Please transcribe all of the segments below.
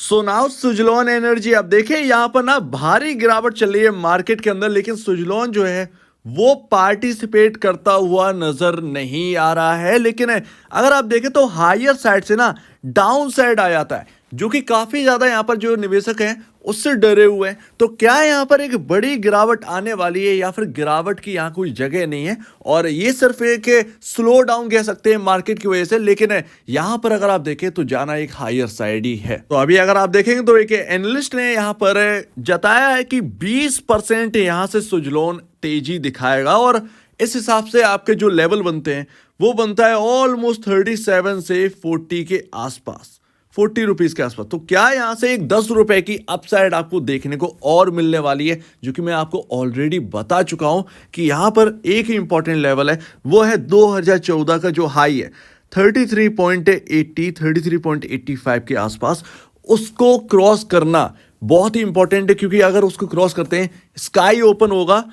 So now Suzlon energy. अब देखिए यहाँ पर ना भारी गिरावट चल रही है मार्केट के अंदर, लेकिन सुजलॉन जो है वो पार्टिसिपेट करता हुआ नजर नहीं आ रहा है। लेकिन अगर आप देखें तो हायर साइड से ना डाउन साइड आ जाता है, जो कि काफी ज्यादा यहाँ पर जो निवेशक हैं उससे डरे हुए हैं। तो क्या यहाँ पर एक बड़ी गिरावट आने वाली है या फिर गिरावट की यहाँ कोई जगह नहीं है, और ये सिर्फ एक स्लो डाउन कह सकते हैं मार्केट की वजह से। लेकिन यहाँ पर अगर आप देखें तो जाना एक हायर साइड ही है। तो अभी अगर आप देखेंगे तो एक एनालिस्ट ने यहाँ पर जताया है कि 20% यहाँ से सुजलॉन तेजी दिखाएगा, और इस हिसाब से आपके जो लेवल बनते हैं वो बनता है ऑलमोस्ट 37 से 40 के आसपास, 40 रुपीज के आसपास। तो क्या यहां से एक 10 रुपए की अपसाइड आपको देखने को और मिलने वाली है, जो कि मैं आपको ऑलरेडी बता चुका हूं कि यहां पर एक ही इंपॉर्टेंट लेवल है, वो है 2014 का जो हाई है 33.80 33.85 के आसपास। उसको क्रॉस करना बहुत ही इंपॉर्टेंट है, क्योंकि अगर उसको क्रॉस करते हैं स्काई ओपन होगा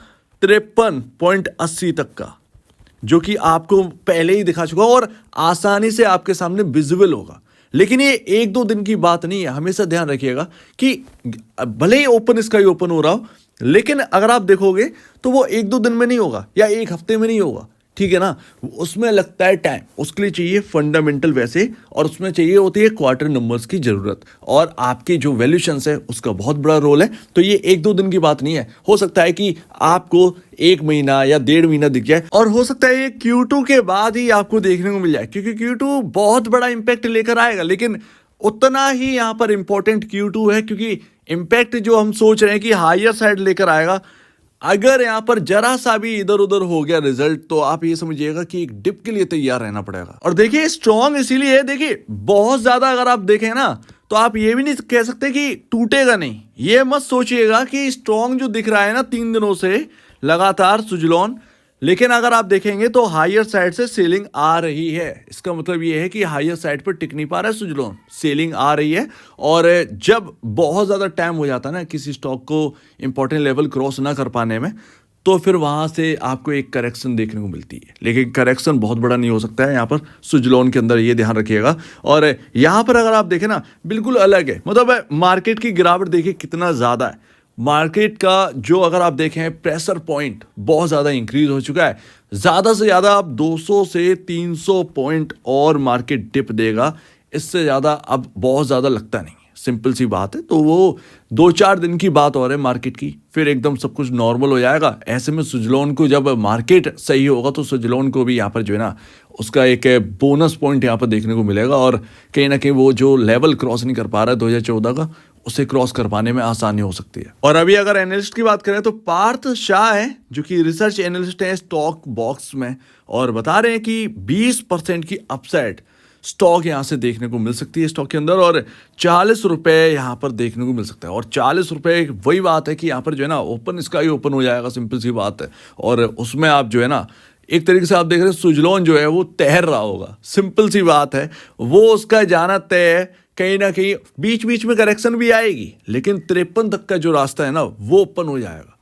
53.80 तक का, जो कि आपको पहले ही दिखा चुका और आसानी से आपके सामने विजिबल होगा। लेकिन ये एक दो दिन की बात नहीं है, हमेशा ध्यान रखिएगा कि भले ही ओपन स्काई ओपन हो रहा हो, लेकिन अगर आप देखोगे तो वो एक दो दिन में नहीं होगा या एक हफ्ते में नहीं होगा, ठीक है ना। उसमें लगता है टाइम, उसके लिए चाहिए फंडामेंटल वैसे, और उसमें चाहिए होती है क्वार्टर नंबर्स की जरूरत, और आपकी जो वैल्यूएशंस है उसका बहुत बड़ा रोल है। तो ये एक दो दिन की बात नहीं है, हो सकता है कि आपको 1 महीना या 1.5 महीना दिख जाए, और हो सकता है ये Q2 के बाद ही आपको देखने को मिल जाए, क्योंकि Q2 बहुत बड़ा इंपैक्ट लेकर आएगा। लेकिन उतना ही यहाँ पर इंपॉर्टेंट Q2 है, क्योंकि इंपैक्ट जो हम सोच रहे हैं कि हायर साइड लेकर आएगा, अगर यहां पर जरा सा भी इधर उधर हो गया रिजल्ट, तो आप ये समझिएगा कि एक डिप के लिए तैयार रहना पड़ेगा। और देखिए स्ट्रॉन्ग इसीलिए है, देखिए बहुत ज्यादा अगर आप देखें ना तो आप ये भी नहीं कह सकते कि टूटेगा नहीं। ये मत सोचिएगा कि स्ट्रॉन्ग जो दिख रहा है ना 3 दिनों से लगातार सुजलॉन, लेकिन अगर आप देखेंगे तो हायर साइड से सेलिंग आ रही है। इसका मतलब ये है कि हायर साइड पर टिक नहीं पा रहा है सुजलॉन, सेलिंग आ रही है। और जब बहुत ज़्यादा टाइम हो जाता है ना किसी स्टॉक को इंपॉर्टेंट लेवल क्रॉस ना कर पाने में, तो फिर वहाँ से आपको एक करेक्शन देखने को मिलती है। लेकिन करेक्शन बहुत बड़ा नहीं हो सकता है यहाँ पर सुजलॉन के अंदर, ये ध्यान रखिएगा। और यहाँ पर अगर आप देखें ना बिल्कुल अलग है, मतलब मार्केट की गिरावट देखिए कितना ज़्यादा है। मार्केट का जो अगर आप देखें प्रेशर पॉइंट बहुत ज़्यादा इंक्रीज हो चुका है, ज़्यादा से ज़्यादा अब 200 से 300 पॉइंट और मार्केट डिप देगा, इससे ज़्यादा अब बहुत ज़्यादा लगता नहीं है, सिंपल सी बात है। तो वो 2-4 दिन की बात और है मार्केट की, फिर एकदम सब कुछ नॉर्मल हो जाएगा। ऐसे में सुजलॉन को जब मार्केट सही होगा तो सुजलॉन को भी यहाँ पर जो है ना उसका एक बोनस पॉइंट यहाँ पर देखने को मिलेगा, और कहीं ना कहीं वो जो लेवल क्रॉस नहीं कर पा रहा है 2014 का, उसे क्रॉस कर पाने में आसानी हो सकती है। और अभी अगर एनालिस्ट की बात करें तो पार्थ शाह है, जो कि रिसर्च एनालिस्ट है स्टॉक बॉक्स में, और बता रहे हैं कि 20% की अपसाइड स्टॉक यहाँ से देखने को मिल सकती है स्टॉक के अंदर, और 40 रुपए यहाँ पर देखने को मिल सकता है। और 40 रुपए वही बात है कि यहाँ पर जो है ना ओपन स्काई ओपन हो जाएगा, सिंपल सी बात है। और उसमें आप जो है ना एक तरीके से आप देख रहे हैं सुजलॉन जो है वो तैर रहा होगा, सिंपल सी बात है। वो उसका जाना तय है, कहीं ना कहीं बीच बीच में करेक्शन भी आएगी, लेकिन 53 तक का जो रास्ता है ना वो ओपन हो जाएगा।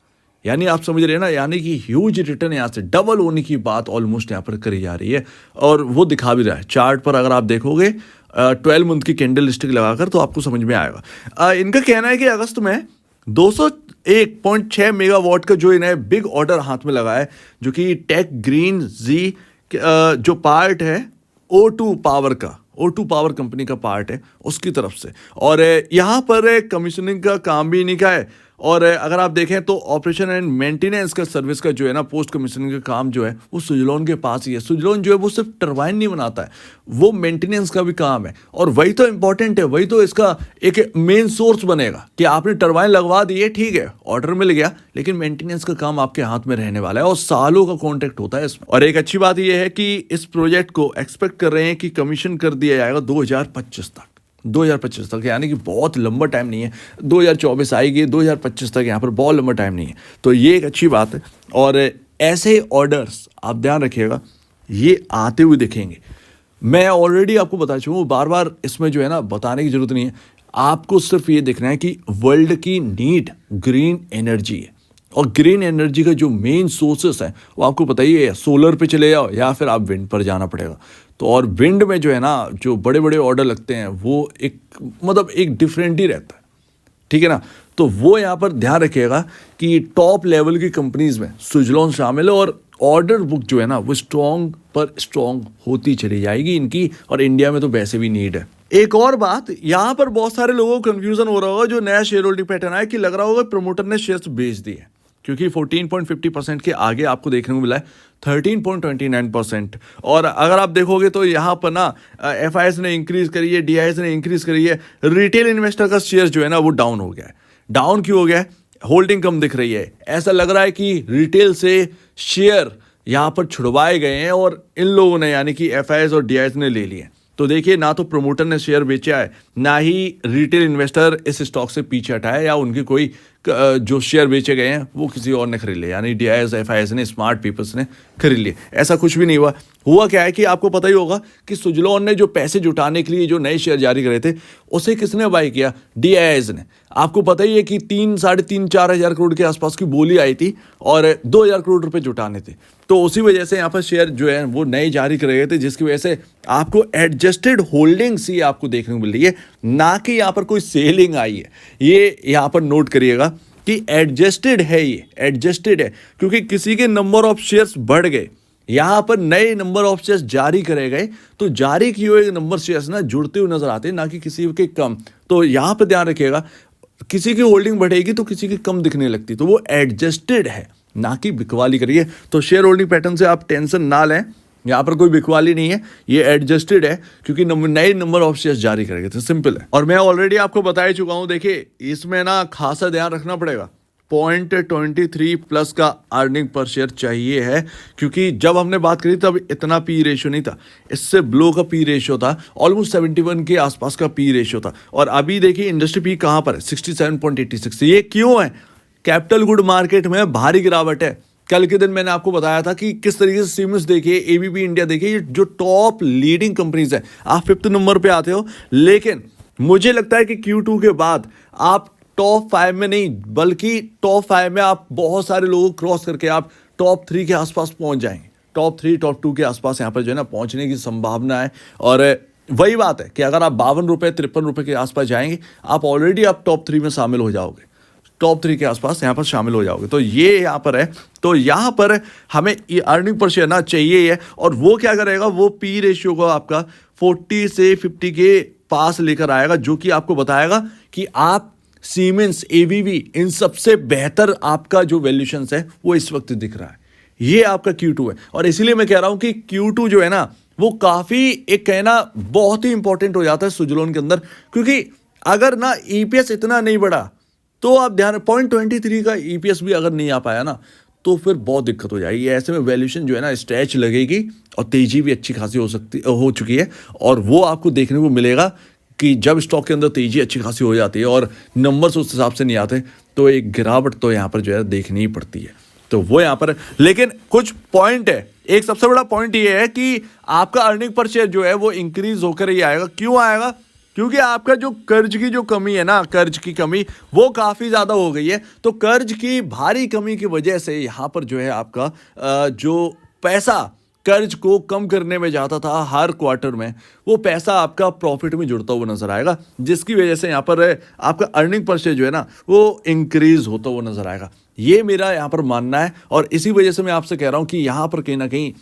यानी आप समझ रहे हैं ना, यानी कि ह्यूज रिटर्न यहाँ से डबल होने की बात ऑलमोस्ट यहाँ पर करी जा रही है, और वो दिखा भी रहा है चार्ट पर। अगर आप देखोगे 12 मंथ की कैंडल स्टिक लगाकर तो आपको समझ में आएगा। इनका कहना है कि अगस्त में 201.6 मेगावाट का जो इन्हें बिग ऑर्डर हाथ में लगा है, जो कि टेक ग्रीन जी जो पार्ट है O2 पावर का, O2 पावर कंपनी का पार्ट है उसकी तरफ से। और यहाँ पर कमीशनिंग का काम भी इन्हीं का है, और अगर आप देखें तो ऑपरेशन एंड मेंटेनेंस का सर्विस का जो है ना पोस्ट कमीशनिंग का काम जो है वो सुजलॉन के पास ही है। सुजलॉन जो है वो सिर्फ टरबाइन नहीं बनाता है, वो मेंटेनेंस का भी काम है, और वही तो इंपॉर्टेंट है, वही तो इसका एक मेन सोर्स बनेगा कि आपने टरबाइन लगवा दी है, ठीक है ऑर्डर मिल गया, लेकिन मेंटेनेंस का काम आपके हाथ में रहने वाला है, और सालों का कॉन्ट्रैक्ट होता है इसमें। और एक अच्छी बात यह है कि इस प्रोजेक्ट को एक्सपेक्ट कर रहे हैं कि कमीशन कर दिया जाएगा 2025 तक, 2025 तक, यानी कि बहुत लंबा टाइम नहीं है। 2024 आएगी, 2025 तक यहाँ पर बहुत लंबा टाइम नहीं है, तो ये एक अच्छी बात है। और ऐसे ऑर्डर्स आप ध्यान रखिएगा ये आते हुए दिखेंगे। मैं ऑलरेडी आपको बता चुका हूँ, बार बार इसमें जो है ना बताने की जरूरत नहीं है, आपको सिर्फ ये देखना है कि वर्ल्ड की नीड ग्रीन एनर्जी है, और ग्रीन एनर्जी का जो मेन सोर्सेस है वो आपको पता ही है, सोलर पे चले जाओ या फिर आप विंड पर जाना पड़ेगा। तो और विंड में जो है ना, जो बड़े बड़े ऑर्डर लगते हैं वो एक मतलब एक डिफरेंट ही रहता है, ठीक है ना। तो वो यहाँ पर ध्यान रखिएगा कि टॉप लेवल की कंपनीज में सुजलॉन शामिल है और ऑर्डर बुक जो है ना वो स्ट्रॉन्ग पर स्ट्रॉन्ग होती चली जाएगी इनकी, और इंडिया में तो वैसे भी नीड है। एक और बात, यहाँ पर बहुत सारे लोगों को कंफ्यूजन हो रहा होगा, जो नया शेयर होल्डिंग पैटर्न आया कि लग रहा होगा प्रमोटर ने शेयर्स बेच दिए, क्योंकि 14.50% के आगे आपको देखने को मिला है 13.29%। और अगर आप देखोगे तो यहाँ पर ना एफआईएस ने इंक्रीज करी है, डीआईएस ने इंक्रीज करी है, रिटेल इन्वेस्टर का शेयर जो है ना वो डाउन हो गया है। डाउन क्यों हो गया है? होल्डिंग कम दिख रही है। ऐसा लग रहा है कि रिटेल से शेयर यहाँ पर छुड़वाए गए हैं और इन लोगों ने यानी कि एफआईएस और डीआईएस ने ले लिए। तो देखिए, ना तो प्रमोटर ने शेयर बेचा है, ना ही रिटेल इन्वेस्टर इस स्टॉक से पीछे हटा है, या उनकी कोई जो शेयर बेचे गए हैं वो किसी और ने खरीद लिए, यानी डीआईएस एफआईएस ने, स्मार्ट पीपल्स ने खरीद लिए। ऐसा कुछ भी नहीं हुआ। हुआ क्या है कि आपको पता ही होगा कि सुजलॉन ने जो पैसे जुटाने के लिए जो नए शेयर जारी करे थे, उसे किसने बाई किया? डीआईएस ने। आपको पता ही है कि 3-4 हज़ार करोड़ के आसपास की बोली आई थी और 2,000 करोड़ रुपए जुटाने थे। तो उसी वजह से यहाँ पर शेयर जो है वो नए जारी करे गए थे, जिसकी वजह से आपको एडजस्टेड होल्डिंग्स ही आपको देखने को मिल रही है, ना कि यहाँ पर कोई सेलिंग आई है। ये यहाँ पर नोट करिएगा कि एडजस्टेड है, ये एडजस्टेड है, क्योंकि किसी के नंबर ऑफ शेयर्स बढ़ गए, यहाँ पर नए नंबर ऑफ शेयर्स जारी करे गए, तो जारी किए हुए नंबर शेयर्स ना जुड़ते हुए नजर आते हैं, ना कि किसी के कम। तो यहाँ पर ध्यान रखिएगा, किसी की होल्डिंग बढ़ेगी तो किसी की कम दिखने लगती, तो वो एडजस्टेड है, ना कि बिकवाली करिए। तो शेयर होल्डिंग पैटर्न से आप टेंशन ना लें, यहाँ पर कोई बिकवाली नहीं है, ये एडजस्टेड है, क्योंकि नए नंबर ऑफ शेयर्स जारी करेंगे, तो सिंपल है। और मैं ऑलरेडी आपको बता ही चुका हूँ, देखिए इसमें ना खासा ध्यान रखना पड़ेगा। 0.23 प्लस का अर्निंग पर शेयर चाहिए है, क्योंकि जब हमने बात करी तब इतना पी रेशियो नहीं था, इससे ब्लो का पी रेशियो था, ऑलमोस्ट 71 के आसपास का पी रेशियो था। और अभी देखिए इंडस्ट्री पी कहाँ पर है? 67.86। ये क्यों है? कैपिटल गुड मार्केट में भारी गिरावट है। कल के दिन मैंने आपको बताया था कि किस तरीके से सीमेंस देखिए, एबीबी इंडिया देखिए, ये जो टॉप लीडिंग कंपनीज है, आप 5th नंबर पे आते हो, लेकिन मुझे लगता है कि Q2 के बाद आप टॉप 5 में नहीं, बल्कि टॉप 5 में आप बहुत सारे लोगों क्रॉस करके आप टॉप 3 के आसपास पहुंच जाएंगे। टॉप 3 टॉप 2 के आसपास यहाँ पर जो है ना पहुंचने की संभावना है। और वही बात है कि अगर आप 52 रुपये 53 रुपये के आसपास जाएंगे, आप ऑलरेडी आप टॉप 3 में शामिल हो जाओगे, टॉप 3 के आसपास यहाँ पर शामिल हो जाओगे। तो ये यहाँ पर है। तो यहाँ पर हमें अर्निंग पर शेयर ना चाहिए है, और वो क्या करेगा, वो पी रेशियो को आपका 40 से 50 के पास लेकर आएगा, जो कि आपको बताएगा कि आप सीमेंस, एबीबी, इन सबसे बेहतर आपका जो वैल्यूएशन है वो इस वक्त दिख रहा है। ये आपका Q2 है, और इसीलिए मैं कह रहा हूं कि Q2 जो है ना वो काफी एक कहना बहुत ही इंपॉर्टेंट हो जाता है सुजलॉन के अंदर, क्योंकि अगर ना ईपीएस इतना नहीं बढ़ा तो आप ध्यान 0.23 का ईपीएस भी अगर नहीं आ पाया ना, तो फिर बहुत दिक्कत हो जाएगी। ऐसे में वैल्यूएशन जो है ना स्ट्रेच लगेगी, और तेजी भी अच्छी खासी हो चुकी है, और वो आपको देखने को मिलेगा कि जब स्टॉक के अंदर तेजी अच्छी खासी हो जाती है और नंबर्स उस हिसाब से नहीं आते, तो एक गिरावट तो यहाँ पर जो है देखनी ही पड़ती है। तो वो यहाँ पर, लेकिन कुछ पॉइंट है। एक सबसे बड़ा पॉइंट ये है कि आपका अर्निंग पर शेयर जो है वो इंक्रीज होकर ही आएगा। क्यों आएगा? क्योंकि आपका जो कर्ज की जो कमी है ना, कर्ज की कमी वो काफ़ी ज़्यादा हो गई है। तो कर्ज की भारी कमी की वजह से यहाँ पर जो है आपका जो पैसा कर्ज को कम करने में जाता था हर क्वार्टर में, वो पैसा आपका प्रॉफिट में जुड़ता हुआ नजर आएगा, जिसकी वजह से यहाँ पर आपका अर्निंग पर शेयर जो है ना वो इंक्रीज होता हुआ नजर आएगा। ये मेरा यहाँ पर मानना है, और इसी वजह से मैं आपसे कह रहा हूँ कि यहाँ पर कहीं ना कहीं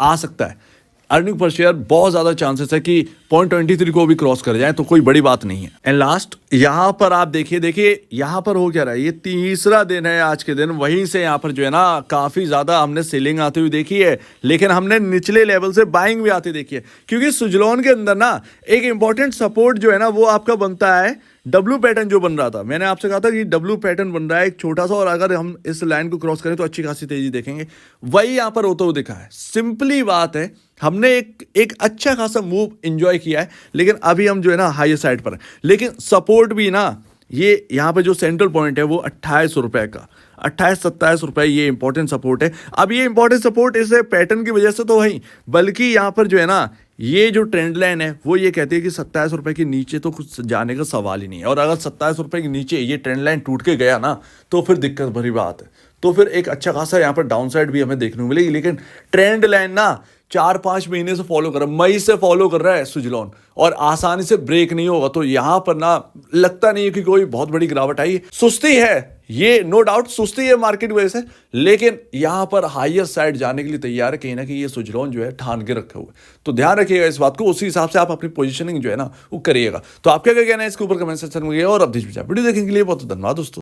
आ सकता है अर्निंग पर शेयर। बहुत ज़्यादा चांसेस है कि 0.23 को भी क्रॉस कर जाए, तो कोई बड़ी बात नहीं है। एंड लास्ट यहाँ पर आप देखिए यहाँ पर हो क्या रहा है, ये तीसरा दिन है आज के दिन, वहीं से यहाँ पर जो है ना काफ़ी ज़्यादा हमने सेलिंग आती हुई देखी है, लेकिन हमने निचले लेवल से बाइंग भी आती देखी है। क्योंकि सुजलॉन के अंदर ना एक इंपॉर्टेंट सपोर्ट जो है ना वो आपका बनता है डब्ल्यू पैटर्न जो बन रहा था। मैंने आपसे कहा था कि डब्ल्यू पैटर्न बन रहा है एक छोटा सा, और अगर हम इस लाइन को क्रॉस करें तो अच्छी खासी तेजी देखेंगे। वही यहाँ पर होता हुआ दिखा है। सिंपली बात है, हमने एक अच्छा खासा मूव एंजॉय किया है, लेकिन अभी हम जो है ना हाई साइड पर है। लेकिन सपोर्ट भी ना, ये यहाँ पे जो सेंट्रल पॉइंट है वो 28 रुपए का, 28-27 रुपए, ये इंपॉर्टेंट सपोर्ट है। अब ये इंपॉर्टेंट सपोर्ट इस पैटर्न की वजह से तो वही, बल्कि यहाँ पर जो है ना ये जो ट्रेंड लाइन है वो ये कहती है कि 27 रुपए के नीचे तो कुछ जाने का सवाल ही नहीं है। और अगर 27 रुपए के नीचे ये ट्रेंड लाइन टूट के गया ना, तो फिर दिक्कत भरी बात है। तो फिर एक अच्छा खासा यहाँ पर डाउन साइड भी हमें देखने को मिलेगी। लेकिन ट्रेंड लाइन ना 4-5 महीने से फॉलो कर रहा है, मई से फॉलो कर रहा है सुजलॉन, और आसानी से ब्रेक नहीं होगा। तो यहाँ पर ना लगता नहीं है कि कोई बहुत बड़ी गिरावट आई। सुस्ती है ये, नो डाउट सुस्ती है मार्केट की वजह से, लेकिन यहाँ पर हायर साइड जाने के लिए तैयार है। कहीं ना कहीं ये सुजलॉन जो है ठान के रखे हुए, तो ध्यान रखिएगा इस बात को, उसी हिसाब से आप अपनी पोजीशनिंग जो है ना वो करिएगा। तो आपका क्या कहना है इसके ऊपर कमेंट सेक्शन में, और अब वीडियो देखेंगे के लिए बहुत धन्यवाद दोस्तों।